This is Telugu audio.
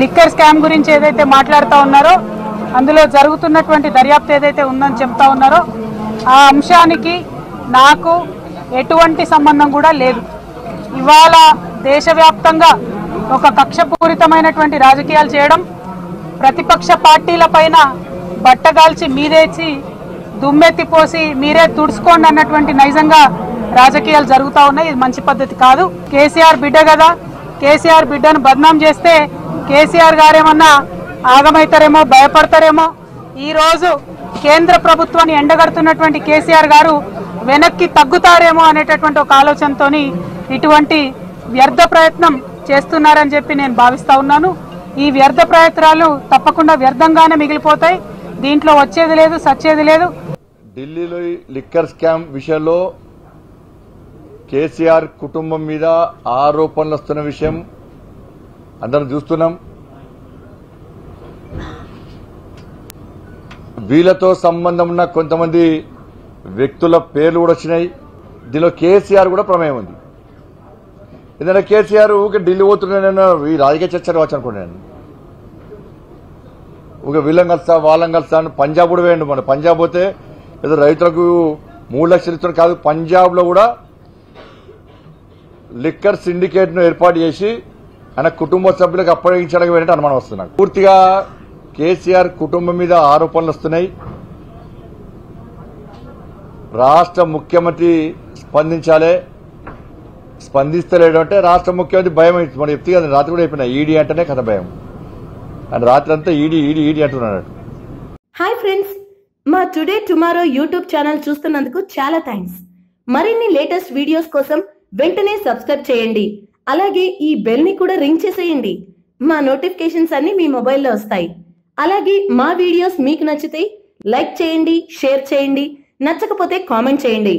లిక్కర్ స్కామ్ గురించి ఏదైతే మాట్లాడుతూ ఉన్నారో అందులో జరుగుతున్నటువంటి దర్యాప్తు ఏదైతే ఉందని చెప్తా ఉన్నారో ఆ అంశానికి నాకు ఎటువంటి సంబంధం కూడా లేదు. ఇవాళ దేశవ్యాప్తంగా ఒక కక్షపూరితమైనటువంటి రాజకీయాలు చేయడం, ప్రతిపక్ష పార్టీలపైన బట్టగాల్చి మీదేసి దుమ్మెత్తిపోసి మీరే తుడుచుకోండి అన్నటువంటి నైజంగా రాజకీయాలు జరుగుతూ ఉన్నాయి. ఇది మంచి పద్ధతి కాదు. కేసీఆర్ బిడ్డ కదా, కేసీఆర్ బిడ్డను బద్నాం చేస్తే కేసీఆర్ గారేమన్నా ఆగమైతారేమో, భయపడతారేమో. ఈరోజు కేంద్ర ప్రభుత్వాన్ని ఎండగడుతున్నటువంటి కేసీఆర్ గారు వెనక్కి తగ్గుతారేమో అనేటటువంటి ఒక ఆలోచనతో ఇటువంటి వ్యర్థ ప్రయత్నం చేస్తున్నారని చెప్పి నేను భావిస్తా ఉన్నాను. ఈ వ్యర్థ ప్రయత్నాలు తప్పకుండా వ్యర్థంగానే మిగిలిపోతాయి. దీంట్లో వచ్చేది లేదు, సచ్చేది లేదు. ఢిల్లీలో లిక్కర్ స్కామ్ విషయంలో కేసీఆర్ కుటుంబం మీద ఆరోపణలు వస్తున్న విషయం అందరం చూస్తున్నాం. వీళ్ళతో సంబంధం ఉన్న కొంతమంది వ్యక్తుల పేర్లు కూడా వచ్చినాయి. దీనిలో కేసీఆర్ కూడా ప్రమేయం ఉంది. ఎందుకంటే కేసీఆర్ ఊకే ఢిల్లీ పోతున్నాను, ఈ రాజకీయ చర్చలు కావచ్చు అనుకున్నాను. ఊకే వీళ్ళం కలుస్తా వాళ్ళం కలుస్తా అని పంజాబ్ కూడా వేయండి. మన పంజాబ్ పోతే ఏదో రైతులకు 3 లక్షలు ఇస్తున్నారు కాదు, పంజాబ్లో కూడా లిక్కర్ సిండికేట్ను ఏర్పాటు చేసి ఆయన కుటుంబ సభ్యులకు అప్పగించడానికి వెళ్ళినట్టు అనుమానం వస్తున్నాయి. పూర్తిగా కేసీఆర్ కుటుంబం మీద ఆరోపణలు వస్తున్నాయి. రాష్ట్ర ముఖ్యమంత్రి స్పందించాలి, స్పందిస్తలేడు అంటే రాష్ట్ర ముఖ్యమంత్రి భయం అవుతుంది. మనం చెప్తే కదా రాత్రి కూడా అయిపోయినా ఈడీ అంటేనే కథ భయం అని రాత్రి అంతా ఈడీ ఈడీ ఈడీ అంటున్నాడు. హాయ్ ఫ్రెండ్స్, మా టుడే టుమారో యూట్యూబ్ ఛానల్ చూస్తున్నందుకు చాలా థ్యాంక్స్. మరిన్ని లేటెస్ట్ వీడియోస్ కోసం వెంటనే సబ్స్క్రైబ్ చేయండి. అలాగే ఈ బెల్ ని కూడా రింగ్ చేసేయండి. మా నోటిఫికేషన్స్ అన్ని మీ మొబైల్లో వస్తాయి. అలాగే మా వీడియోస్ మీకు నచ్చితే లైక్ చేయండి, షేర్ చేయండి, నచ్చకపోతే కామెంట్ చేయండి.